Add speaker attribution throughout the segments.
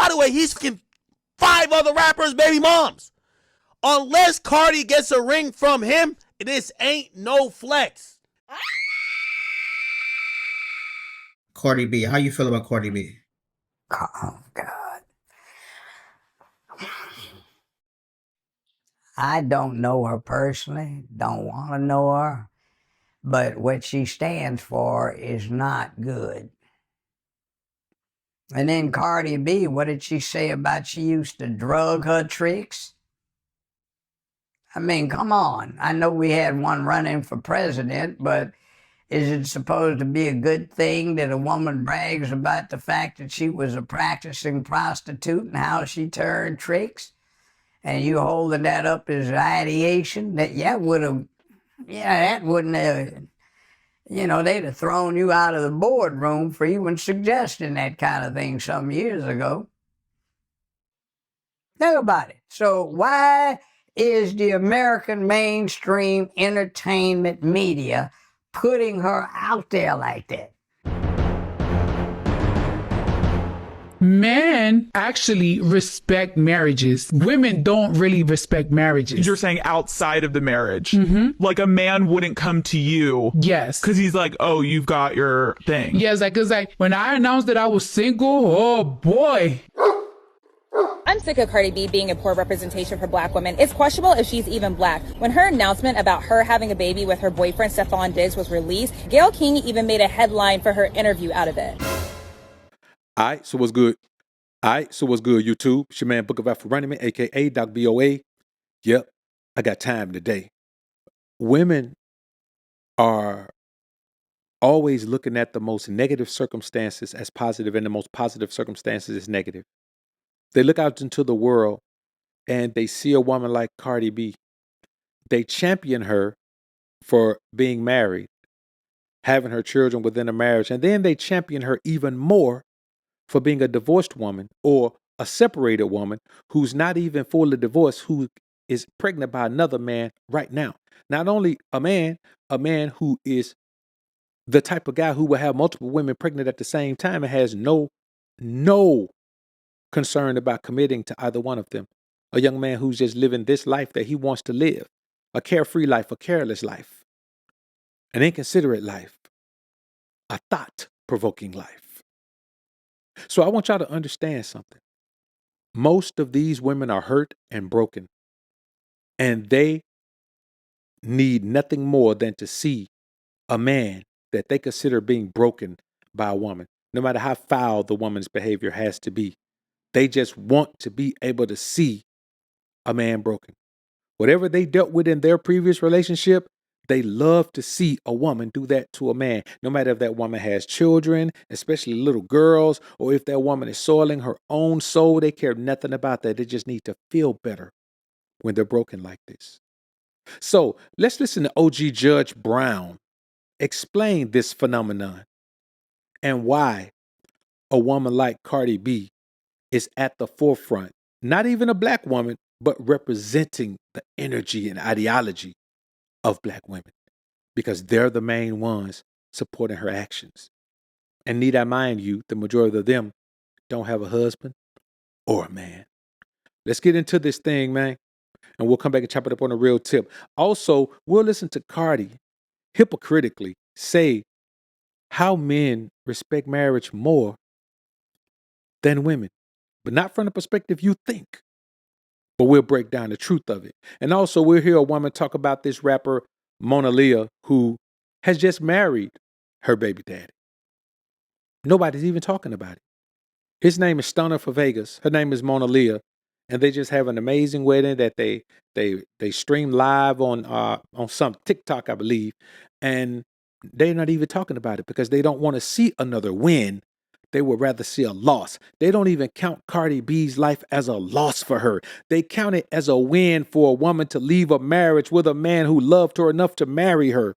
Speaker 1: By the way, he's fucking 5 other rappers' baby moms. Unless Cardi gets a ring from him, this ain't no flex.
Speaker 2: Cardi B, how you feel about Cardi B?
Speaker 3: Oh, God. I don't know her personally, don't want to know her, but what she stands for is not good. And then Cardi B, what did she say about she used to drug her tricks? I mean, come on. I know we had one running for president, but is it supposed to be a good thing that a woman brags about the fact that she was a practicing prostitute and how she turned tricks? And you holding that up as ideation? That wouldn't have, they'd have thrown you out of the boardroom for even suggesting that kind of thing some years ago. Think about it. So why is the American mainstream entertainment media putting her out there like that?
Speaker 4: Men actually respect marriages. Women don't really respect marriages.
Speaker 5: You're saying outside of the marriage. Like a man wouldn't come to you.
Speaker 4: Yes.
Speaker 5: Because he's like, oh, you've got your thing.
Speaker 4: Yes, because when I announced that I was single, oh boy.
Speaker 6: I'm sick of Cardi B being a poor representation for black women. It's questionable if she's even black. When her announcement about her having a baby with her boyfriend, Stephon Diggs, was released, Gayle King even made a headline for her interview out of it.
Speaker 7: All right, so what's good? YouTube? It's your man, Book of AlphaRonomy, a.k.a. Doc BOA. Yep, I got time today. Women are always looking at the most negative circumstances as positive, and the most positive circumstances as negative. They look out into the world and they see a woman like Cardi B. They champion her for being married, having her children within a marriage, and then they champion her even more for being a divorced woman or a separated woman who's not even fully divorced, who is pregnant by another man right now. Not only a man who is the type of guy who will have multiple women pregnant at the same time and has no concern about committing to either one of them. A young man who's just living this life that he wants to live, a carefree life, a careless life, an inconsiderate life, a thought-provoking life. So I want y'all to understand something. Most of these women are hurt and broken, and they need nothing more than to see a man that they consider being broken by a woman, no matter how foul the woman's behavior has to be. They just want to be able to see a man broken. Whatever they dealt with in their previous relationship, they love to see a woman do that to a man, no matter if that woman has children, especially little girls, or if that woman is soiling her own soul. They care nothing about that. They just need to feel better when they're broken like this. So let's listen to OG Judge Brown explain this phenomenon and why a woman like Cardi B is at the forefront, not even a black woman, but representing the energy and ideology of black women, because they're the main ones supporting her actions. And need I mind you, the majority of them don't have a husband or a man. Let's get into this thing, man, and we'll come back and chop it up on a real tip. Also, we'll listen to Cardi hypocritically say how men respect marriage more than women, but not from the perspective you think. But we'll break down the truth of it. And also, we'll hear a woman talk about this rapper, Mona Leah, who has just married her baby daddy. Nobody's even talking about it. His name is Stunner for Vegas. Her name is Mona Leah. And they just have an amazing wedding that they stream live on some TikTok, I believe. And they're not even talking about it because they don't want to see another win. They would rather see a loss. They don't even count Cardi B's life as a loss for her. They count it as a win for a woman to leave a marriage with a man who loved her enough to marry her,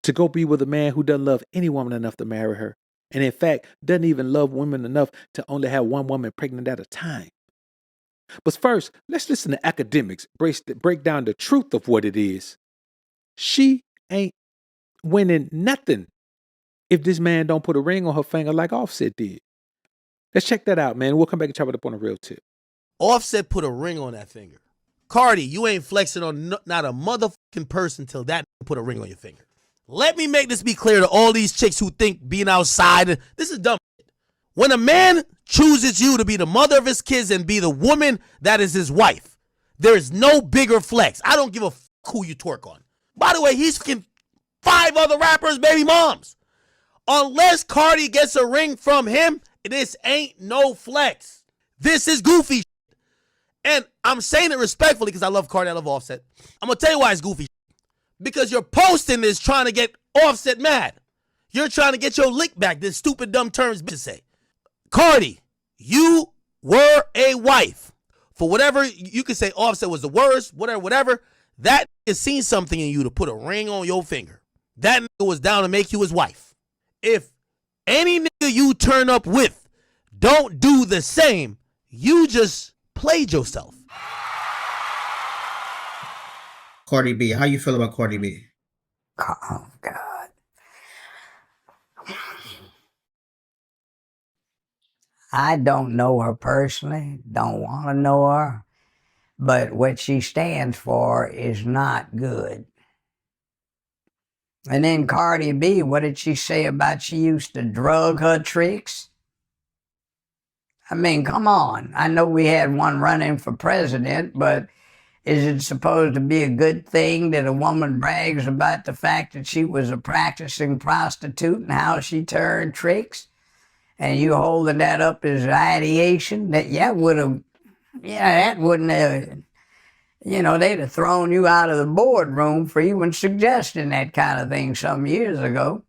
Speaker 7: to go be with a man who doesn't love any woman enough to marry her. And in fact, doesn't even love women enough to only have one woman pregnant at a time. But first, let's listen to Akademiks break down the truth of what it is. She ain't winning nothing if this man don't put a ring on her finger like Offset did. Let's check that out, man. We'll come back and chop it up on a real tip.
Speaker 1: Offset put a ring on that finger. Cardi, you ain't flexing on not a motherfucking person till that put a ring on your finger. Let me make this be clear to all these chicks who think being outside, this is dumb shit. When a man chooses you to be the mother of his kids and be the woman that is his wife, there is no bigger flex. I don't give a fuck who you twerk on. By the way, he's fucking 5 other rappers' baby moms. Unless Cardi gets a ring from him, this ain't no flex. This is goofy shit. And I'm saying it respectfully because I love Cardi, I love Offset. I'm going to tell you why it's goofy shit. Because you're posting this trying to get Offset mad. You're trying to get your lick back, this stupid dumb terms bitches say. Cardi, you were a wife. For whatever, you could say Offset was the worst, whatever. That has seen something in you to put a ring on your finger. That nigga was down to make you his wife. If any nigga you turn up with don't do the same, you just played yourself.
Speaker 2: Cardi B, how you feel about Cardi B?
Speaker 3: Oh, God. I don't know her personally, don't want to know her, but what she stands for is not good. And then Cardi B, what did she say about she used to drug her tricks? I mean, come on. I know we had one running for president, but is it supposed to be a good thing that a woman brags about the fact that she was a practicing prostitute and how she turned tricks? And you holding that up as ideation? That wouldn't have, they'd have thrown you out of the boardroom for even suggesting that kind of thing some years ago.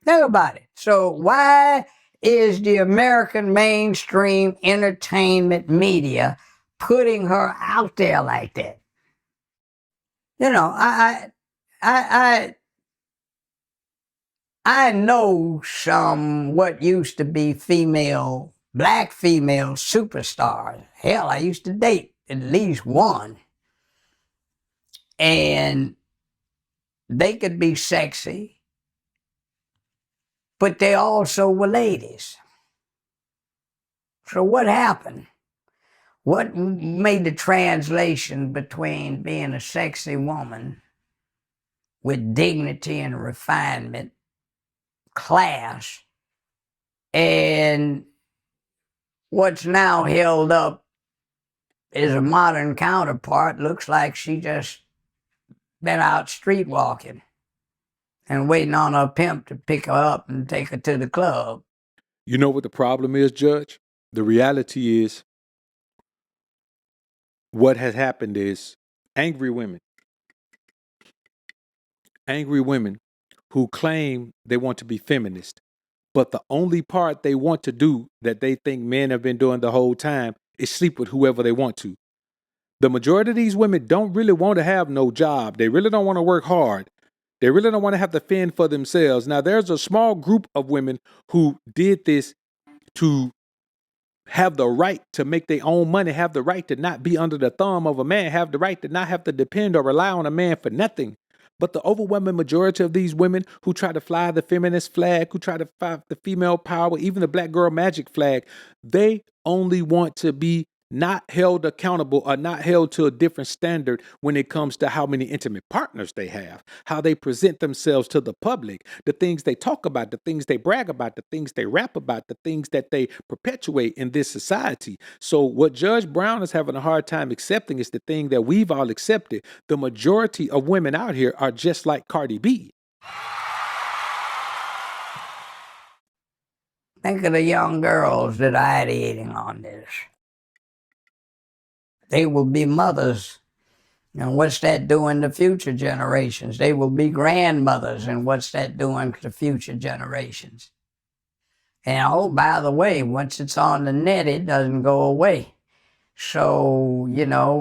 Speaker 3: Think about it. So why is the American mainstream entertainment media putting her out there like that? I know some what used to be black female superstars. Hell, I used to date at least one. And they could be sexy, but they also were ladies. So what happened? What made the translation between being a sexy woman with dignity and refinement, class, and what's now held up as a modern counterpart? Looks like she just been out street walking and waiting on her pimp to pick her up and take her to the club.
Speaker 7: You know what the problem is, Judge? The reality is, what has happened is angry women who claim they want to be feminist, but the only part they want to do that they think men have been doing the whole time is sleep with whoever they want to. The majority of these women don't really want to have no job. They really don't want to work hard. They really don't want to have to fend for themselves. Now, there's a small group of women who did this to have the right to make their own money, have the right to not be under the thumb of a man, have the right to not have to depend or rely on a man for nothing. But the overwhelming majority of these women who try to fly the feminist flag, who try to fly the female power, even the black girl magic flag, they only want to be not held accountable or not held to a different standard when it comes to how many intimate partners they have, how they present themselves to the public, the things they talk about, the things they brag about, the things they rap about, the things that they perpetuate in this society. So what Judge Brown is having a hard time accepting is the thing that we've all accepted. The majority of women out here are just like Cardi B.
Speaker 3: Think of the young girls that are ideating on this. They will be mothers, and what's that doing to future generations? They will be grandmothers, and what's that doing to future generations? And oh, by the way, once it's on the net, it doesn't go away. So,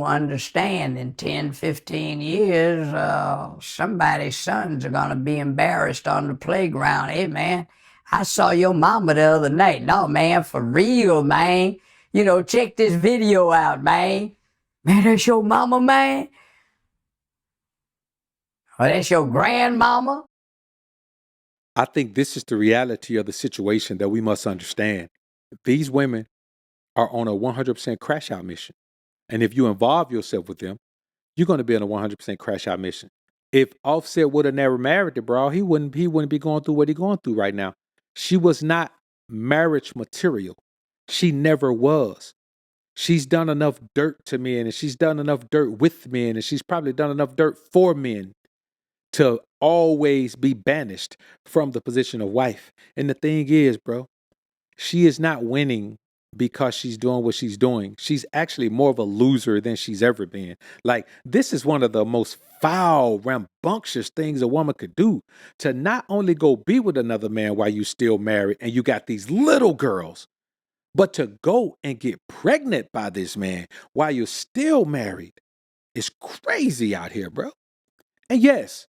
Speaker 3: understand in 10, 15 years, somebody's sons are going to be embarrassed on the playground. Hey, man, I saw your mama the other night. No, man, for real, man. Check this video out, man. Man, that's your mama, man? Or that's your grandmama?
Speaker 7: I think this is the reality of the situation that we must understand. These women are on a 100% crash out mission. And if you involve yourself with them, you're going to be on a 100% crash out mission. If Offset would have never married the bro, he wouldn't be going through what he's going through right now. She was not marriage material. She never was. She's done enough dirt to men, and she's done enough dirt with men, and she's probably done enough dirt for men to always be banished from the position of wife. And the thing is, bro, she is not winning because she's doing what she's doing. She's actually more of a loser than she's ever been. Like, this is one of the most foul, rambunctious things a woman could do, to not only go be with another man while you still married and you got these little girls, but to go and get pregnant by this man while you're still married is crazy out here, bro. And yes,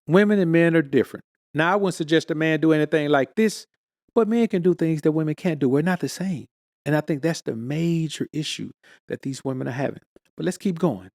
Speaker 7: women and men are different. Now, I wouldn't suggest a man do anything like this, but men can do things that women can't do. We're not the same. And I think that's the major issue that these women are having. But let's keep going.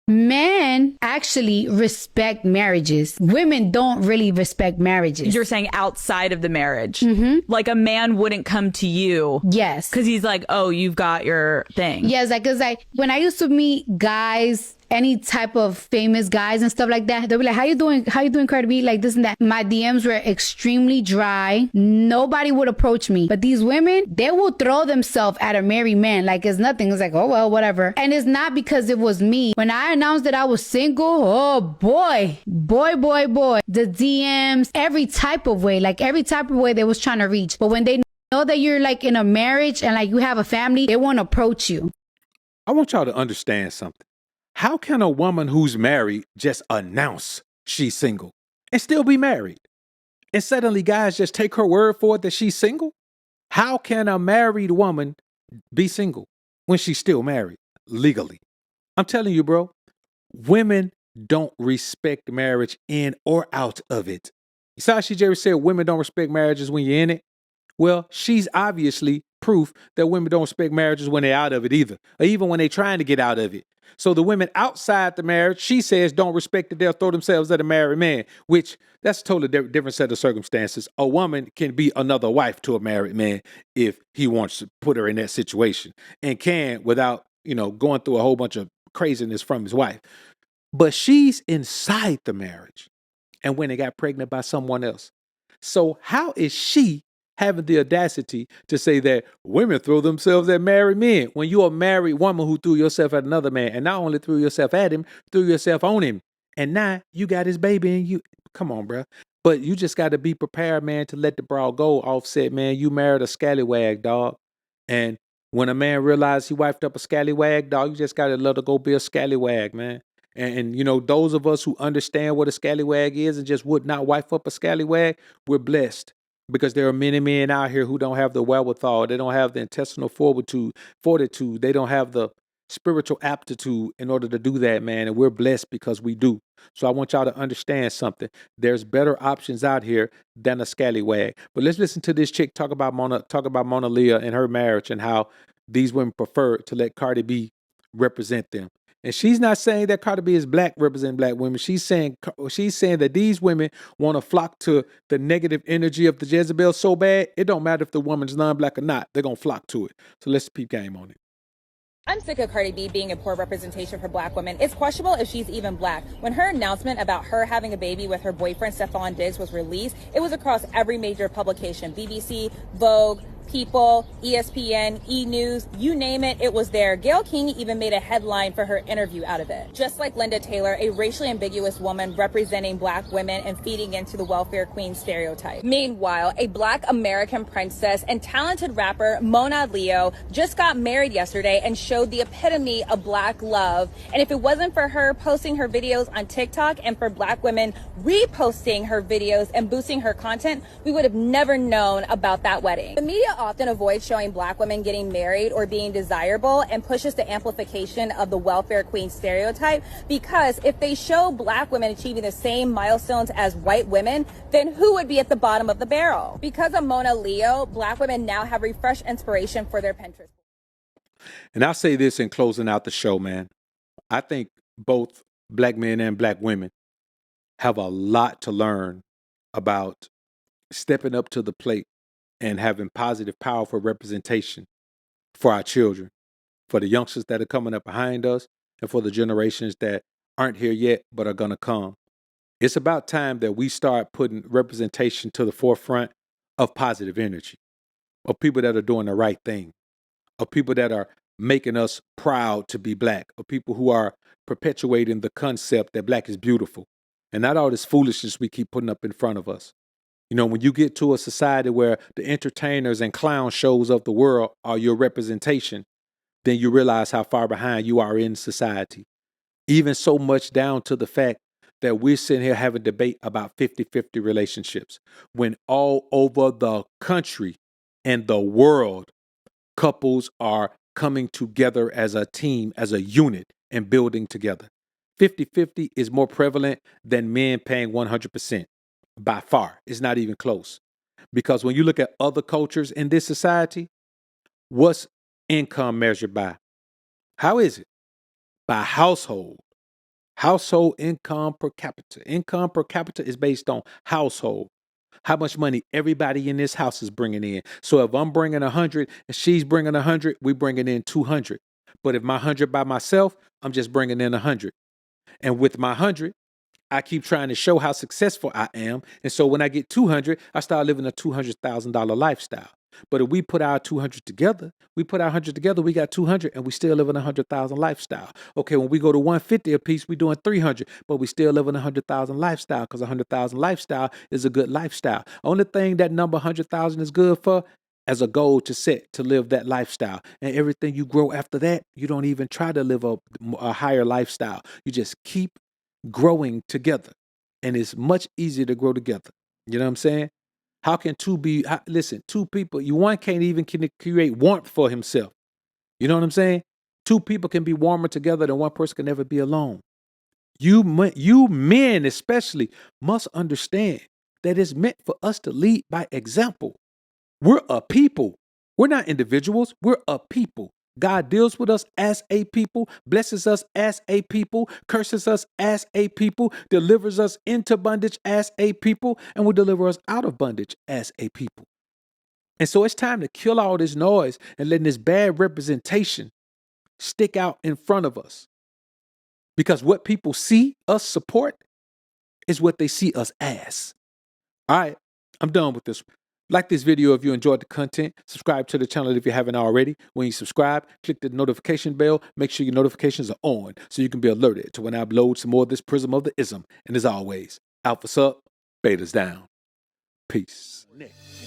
Speaker 8: Men actually respect marriages. Women don't really respect marriages.
Speaker 9: You're saying outside of the marriage.
Speaker 8: Mm-hmm.
Speaker 9: Like a man wouldn't come to you.
Speaker 8: Yes.
Speaker 9: Because he's like, oh, you've got your thing.
Speaker 8: Yes, like, cause like when I used to meet guys, any type of famous guys and stuff like that, they'll be like, how you doing? How you doing, Cardi B? Like this and that. My DMs were extremely dry. Nobody would approach me. But these women, they will throw themselves at a married man like it's nothing. It's like, oh, well, whatever. And it's not because it was me. When I announced that I was single, oh boy. The DMs, every type of way they was trying to reach. But when they know that you're like in a marriage and like you have a family, they won't approach you.
Speaker 7: I want y'all to understand something. How can a woman who's married just announce she's single and still be married? And suddenly guys just take her word for it that she's single? How can a married woman be single when she's still married legally? I'm telling you, bro, women don't respect marriage in or out of it. You saw she just said women don't respect marriages when you're in it? Well, she's obviously proof that women don't respect marriages when they're out of it either, or even when they're trying to get out of it. So the women outside the marriage, she says, don't respect it. They'll throw themselves at a married man, which that's a totally different set of circumstances. A woman can be another wife to a married man if he wants to put her in that situation, and can without, going through a whole bunch of craziness from his wife. But she's inside the marriage and when they got pregnant by someone else. So how is she having the audacity to say that women throw themselves at married men when you're a married woman who threw yourself at another man, and not only threw yourself at him, threw yourself on him, and now you got his baby and you, come on, bro. But you just got to be prepared, man, to let the bra go. Offset, man, you married a scallywag, dog. And when a man realizes he wifed up a scallywag, dog, you just got to let her go be a scallywag, man. And those of us who understand what a scallywag is and just would not wife up a scallywag, we're blessed. Because there are many men out here who don't have the wherewithal. They don't have the intestinal fortitude. They don't have the spiritual aptitude in order to do that, man. And we're blessed because we do. So I want y'all to understand something. There's better options out here than a scallywag. But let's listen to this chick talk about Mona Leah and her marriage and how these women prefer to let Cardi B represent them. And she's not saying that Cardi B is black, representing black women. She's saying that these women want to flock to the negative energy of the Jezebel so bad, it don't matter if the woman's non-black or not. They're going to flock to it. So let's peep game on it.
Speaker 6: I'm sick of Cardi B being a poor representation for black women. It's questionable if she's even black. When her announcement about her having a baby with her boyfriend, Stefan Diggs, was released, it was across every major publication, BBC, Vogue, People, ESPN, E! News, you name it, it was there. Gayle King even made a headline for her interview out of it. Just like Linda Taylor, a racially ambiguous woman representing black women and feeding into the welfare queen stereotype. Meanwhile, a black American princess and talented rapper Mona Leah just got married yesterday and showed the epitome of black love. And if it wasn't for her posting her videos on TikTok and for black women reposting her videos and boosting her content, we would have never known about that wedding. The media often avoids showing black women getting married or being desirable and pushes the amplification of the welfare queen stereotype, because if they show black women achieving the same milestones as white women, then who would be at the bottom of the barrel? Because of Mona Leah, black women now have refreshed inspiration for their Pinterest.
Speaker 7: And I'll say this in closing out the show, man. I think both black men and black women have a lot to learn about stepping up to the plate and having positive, powerful representation for our children, for the youngsters that are coming up behind us, and for the generations that aren't here yet but are going to come. It's about time that we start putting representation to the forefront of positive energy, of people that are doing the right thing, of people that are making us proud to be black, of people who are perpetuating the concept that black is beautiful, and not all this foolishness we keep putting up in front of us. You know, when you get to a society where the entertainers and clown shows of the world are your representation, then you realize how far behind you are in society. Even so much down to the fact that we're sitting here having debate about 50-50 relationships when all over the country and the world, couples are coming together as a team, as a unit, and building together. 50-50 is more prevalent than men paying 100%. By far. It's not even close. Because when you look at other cultures in this society, what's income measured by? How is it? By household. Household income per capita. Income per capita is based on household. How much money everybody in this house is bringing in. So if I'm bringing 100 and she's bringing 100, we bringing in 200. But if my 100 by myself, I'm just bringing in 100. And with my 100, I keep trying to show how successful I am. And so when I get 200, I start living a $200,000 lifestyle. But if we put our 200 together, we got 200 and we still live in a 100,000 lifestyle. Okay, when we go to 150 a piece, we doing 300, but we still live in a 100,000 lifestyle because 100,000 lifestyle is a good lifestyle. Only thing that number 100,000 is good for as a goal to set to live that lifestyle. And everything you grow after that, you don't even try to live a higher lifestyle. You just keep growing together. And it's much easier to grow together. You know what I'm saying? How can two people, one can't even create warmth for himself. You know what I'm saying? Two people can be warmer together than one person can never be alone. You men especially must understand that it's meant for us to lead by example. We're a people. We're not individuals. We're a people. God deals with us as a people, blesses us as a people, curses us as a people, delivers us into bondage as a people, and will deliver us out of bondage as a people. And so it's time to kill all this noise and letting this bad representation stick out in front of us. Because what people see us support is what they see us as. All right, I'm done with this. Like this video if you enjoyed the content. Subscribe to the channel if you haven't already. When you subscribe, click the notification bell. Make sure your notifications are on so you can be alerted to when I upload some more of this Prism of the Ism. And as always, Alpha's up, Beta's down. Peace. Next.